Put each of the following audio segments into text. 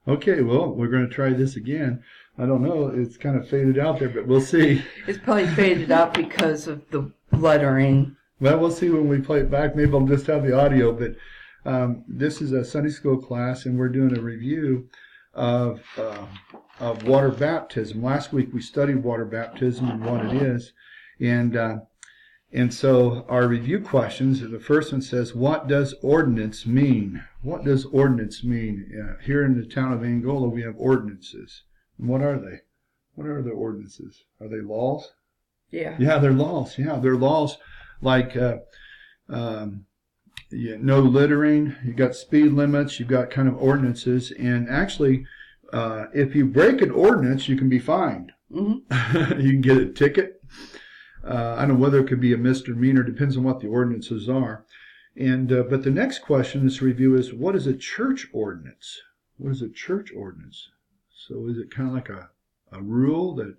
Okay, well, we're going to try this again. I don't know. It's kind of faded out there, but we'll see. It's probably faded out because of the lettering. Well, we'll see when we play it back. Maybe I'll just have the audio, but this is a Sunday school class, and we're doing a review of water baptism. Last week we studied water baptism and what it is, and so our review questions. The first one says, "What does ordinance mean?" What does ordinance mean? Here in the town of Angola, we have ordinances. And what are they? What are the ordinances? Are they laws? Yeah. Yeah, they're laws. Yeah, they're laws like no littering. You've got speed limits. You've got kind of ordinances. And actually, if you break an ordinance, you can be fined. Mm-hmm. You can get a ticket. I don't know whether it could be a misdemeanor. Depends on what the ordinances are. And but the next question in this review is, what is a church ordinance? What is a church ordinance? So is it kind of like a rule that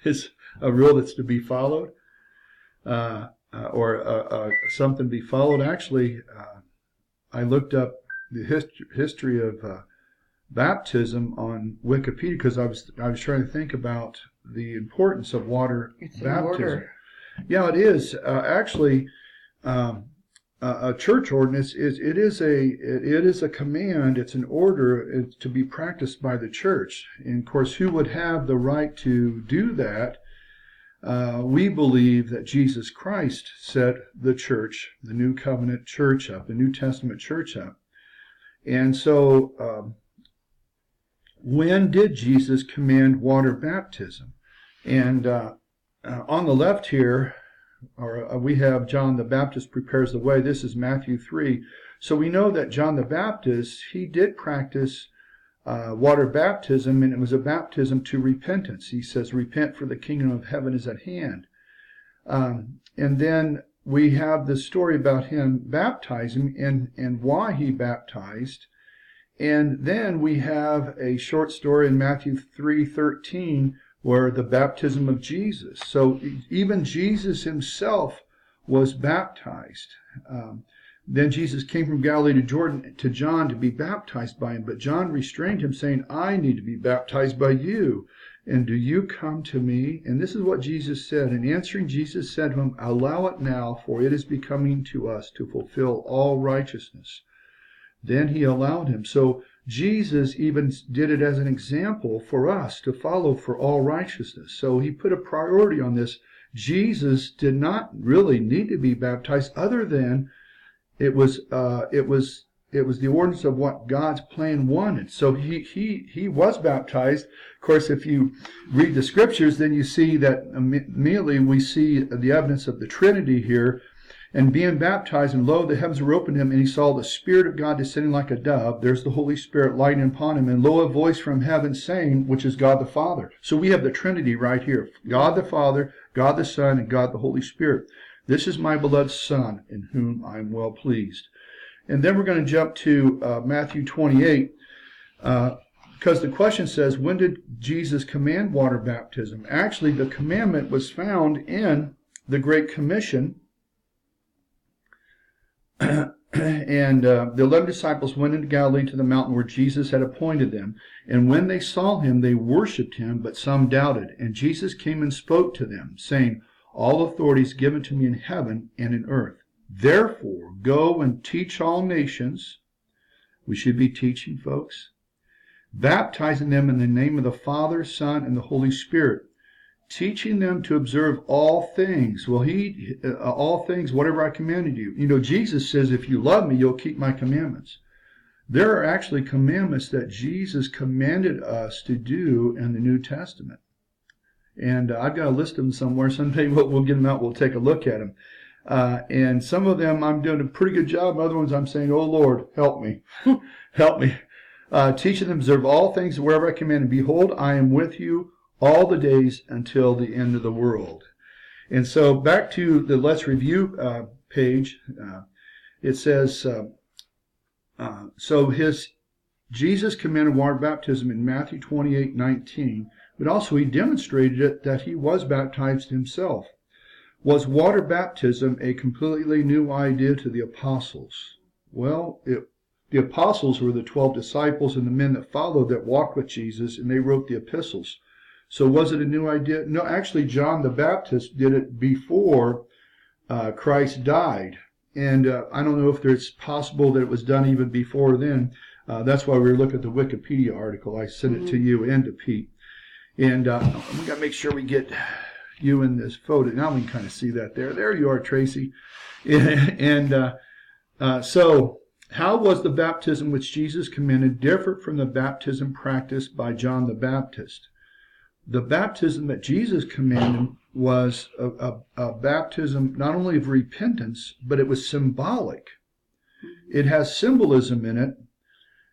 is a rule that's to be followed, or something be followed? Actually, I looked up the history of baptism on Wikipedia because I was trying to think about the importance of water baptism. Order. Yeah, it is actually. A church ordinance is a command. It's an order to be practiced by the church. And of course, who would have the right to do that? We believe that Jesus Christ set the church, the New Covenant church up, the New Testament church up. And so, when did Jesus command water baptism? And on the left here, we have John the Baptist prepares the way. This is Matthew 3. So we know that John the Baptist, he did practice water baptism, and it was a baptism to repentance. He says, "Repent, for the kingdom of heaven is at hand." And then we have the story about him baptizing and why he baptized. And then we have a short story in Matthew 3:13 where the baptism of Jesus. So even Jesus himself was baptized. Then Jesus came from Galilee to John to be baptized by him. But John restrained him, saying, "I need to be baptized by you. And do you come to me?" And this is what Jesus said. And answering, Jesus said to him, "Allow it now, for it is becoming to us to fulfill all righteousness." Then he allowed him. So Jesus even did it as an example for us to follow for all righteousness. So he put a priority on this. Jesus did not really need to be baptized, other than it was the ordinance of what God's plan wanted. So he was baptized. Of course, if you read the scriptures, then you see that immediately we see the evidence of the Trinity here. And being baptized, and lo, the heavens were opened to him, and he saw the Spirit of God descending like a dove. There's the Holy Spirit lighting upon him. And lo, a voice from heaven saying, which is God the Father. So we have the Trinity right here. God the Father, God the Son, and God the Holy Spirit. This is my beloved Son, in whom I am well pleased. And then we're going to jump to Matthew 28, because the question says, when did Jesus command water baptism? Actually, the commandment was found in the Great Commission. And the 11 disciples went into Galilee to the mountain where Jesus had appointed them. And when they saw him, they worshipped him, but some doubted. And Jesus came and spoke to them, saying, "All authority is given to me in heaven and in earth. Therefore, go and teach all nations." We should be teaching, folks. "Baptizing them in the name of the Father, Son, and the Holy Spirit. Teaching them to observe all things." Well, all things, whatever I commanded you. You know, Jesus says, if you love me, you'll keep my commandments. There are actually commandments that Jesus commanded us to do in the New Testament. And I've got a list of them somewhere. Someday we'll get them out. We'll take a look at them. And some of them I'm doing a pretty good job. Other ones I'm saying, "Oh, Lord, help me." Help me. "Teaching them to observe all things wherever I command. And behold, I am with you all the days until the end of the world." And so back to the Let's Review page. It says, Jesus commanded water baptism in Matthew 28:19, but also he demonstrated it that he was baptized himself. Was water baptism a completely new idea to the apostles? Well, the apostles were the 12 disciples and the men that followed that walked with Jesus, and they wrote the epistles. So was it a new idea? No, actually, John the Baptist did it before Christ died. And I don't know if it's possible that it was done even before then. That's why we look at the Wikipedia article. I sent it to you and to Pete. And we got to make sure we get you in this photo. Now we can kind of see that there. There you are, Tracy. And so how was the baptism which Jesus commanded different from the baptism practiced by John the Baptist? The baptism that Jesus commanded was a baptism not only of repentance, but it was symbolic. It has symbolism in it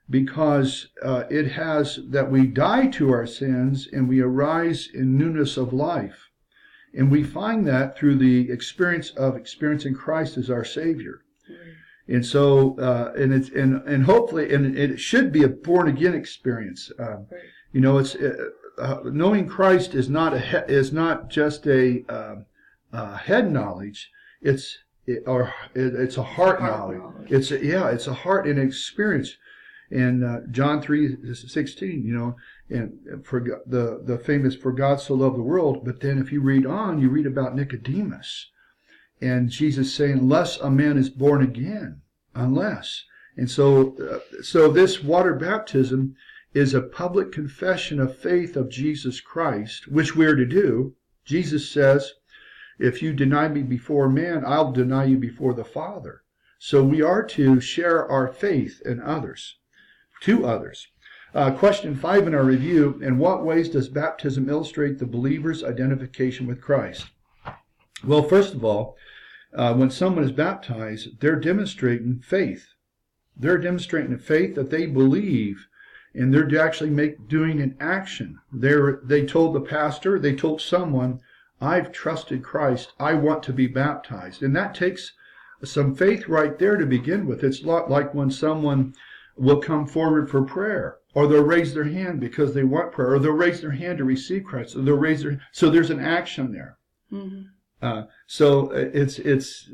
because it has that we die to our sins and we arise in newness of life. And we find that through the experience of experiencing Christ as our Savior. And so, and hopefully, and it should be a born again experience. You know, it's knowing Christ is not just a head knowledge. It's a heart knowledge. It's a heart and experience. And John 3:16, you know, and for the famous "For God so loved the world." But then, if you read on, you read about Nicodemus, and Jesus saying, "Unless a man is born again, unless." And so this water baptism is a public confession of faith of Jesus Christ, which we're to do. Jesus says, "If you deny me before man, I'll deny you before the Father." So we are to share our faith in others, to others. Question 5 in our review: in what ways does baptism illustrate the believer's identification with Christ? Well, first of all, when someone is baptized, they're demonstrating faith. They're demonstrating a faith that they believe, and they're actually doing an action. They told the pastor, they told someone, "I've trusted Christ. I want to be baptized." And that takes some faith right there to begin with. It's a lot like when someone will come forward for prayer, or they'll raise their hand because they want prayer, or they'll raise their hand to receive Christ, or they'll raise so there's an action there. Mm-hmm. So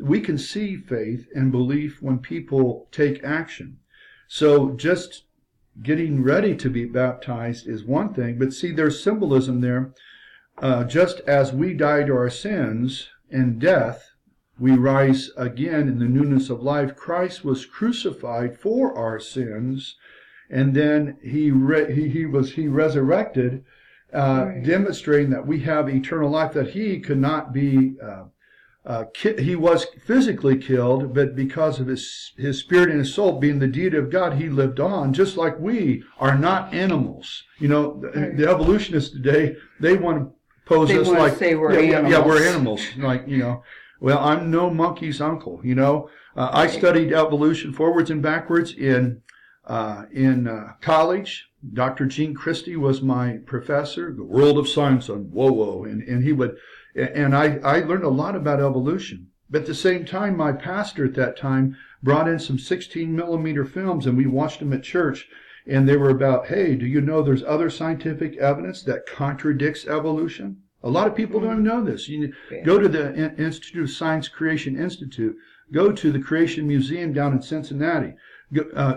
we can see faith and belief when people take action. So just getting ready to be baptized is one thing, but see, there's symbolism there. Just as we die to our sins and death, we rise again in the newness of life. Christ was crucified for our sins, and then he resurrected, demonstrating that we have eternal life. That he could not be. He was physically killed, but because of his spirit and his soul being the deity of God, he lived on, just like we are not animals. You know, the evolutionists today, they want to pose us like, say we're animals. Yeah, we're animals. Like, you know, well, I'm no monkey's uncle. You know, I studied evolution forwards and backwards in college. Dr. Gene Christie was my professor. The World of Science on whoa, and he would. And I learned a lot about evolution. But at the same time, my pastor at that time brought in some 16 millimeter films, and we watched them at church. And they were about, hey, do you know there's other scientific evidence that contradicts evolution? A lot of people don't know this. You go to the Institute of Science Creation Institute. Go to the Creation Museum down in Cincinnati.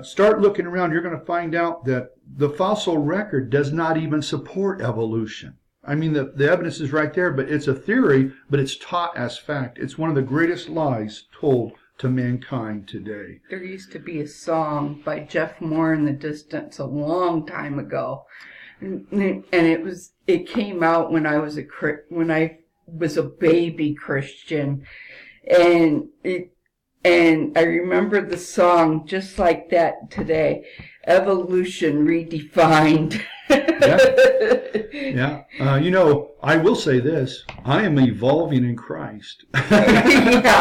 Start looking around. You're going to find out that the fossil record does not even support evolution. I mean, the evidence is right there, but it's a theory, but it's taught as fact. It's one of the greatest lies told to mankind today. There used to be a song by Jeff Moore in the Distance a long time ago, and it came out when I was a baby Christian, and I remember the song just like that today. Evolution redefined. Yeah. You know, I will say this. I am evolving in Christ. The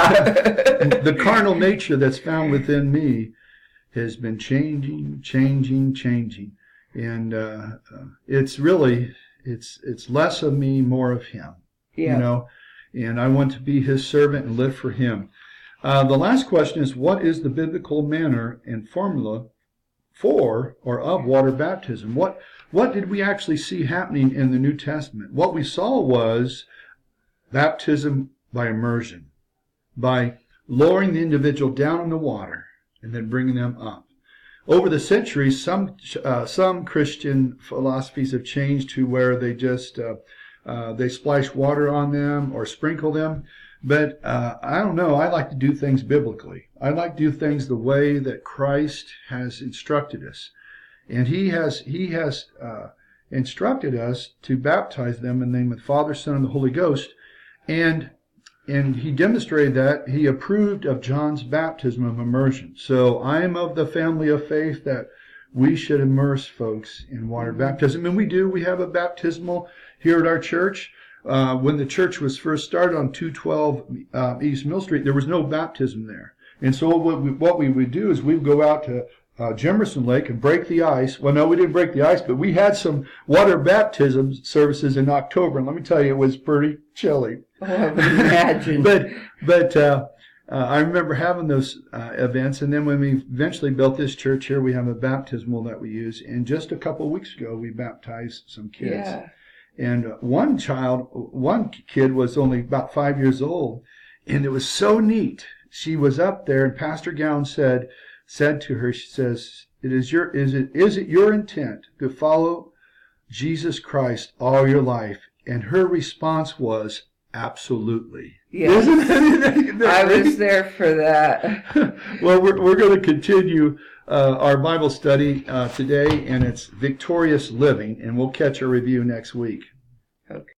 carnal nature that's found within me has been changing. And it's really, it's less of me, more of him. Yeah. You know, and I want to be his servant and live for him. The last question is, what is the biblical manner and formula for or of water baptism? What did we actually see happening in the New Testament? What we saw was baptism by immersion, by lowering the individual down in the water and then bringing them up. over the centuries, some Christian philosophies have changed to where they just they splash water on them or sprinkle them. But I don't know. I like to do things biblically. I like to do things the way that Christ has instructed us, and He has instructed us to baptize them in the name of the Father, Son, and the Holy Ghost, and He demonstrated that. He approved of John's baptism of immersion. So I am of the family of faith that we should immerse folks in water baptism, and we do. We have a baptismal here at our church. When the church was first started on 212 East Mill Street, there was no baptism there. And so what we would do is we would go out to Jemerson Lake and break the ice. Well, no, we didn't break the ice, but we had some water baptism services in October. And let me tell you, it was pretty chilly. Oh, I would imagine. but I remember having those events. And then when we eventually built this church here, we have a baptismal that we use. And just a couple of weeks ago, we baptized some kids. Yeah. And one kid was only about 5 years old, and it was so neat. She was up there, and Pastor Gown said to her, she says, is it your intent to follow Jesus Christ all your life? And her response was, absolutely. Yes. Isn't that I was there for that. Well, we're going to continue our Bible study today, and it's Victorious Living, and we'll catch a review next week. Okay.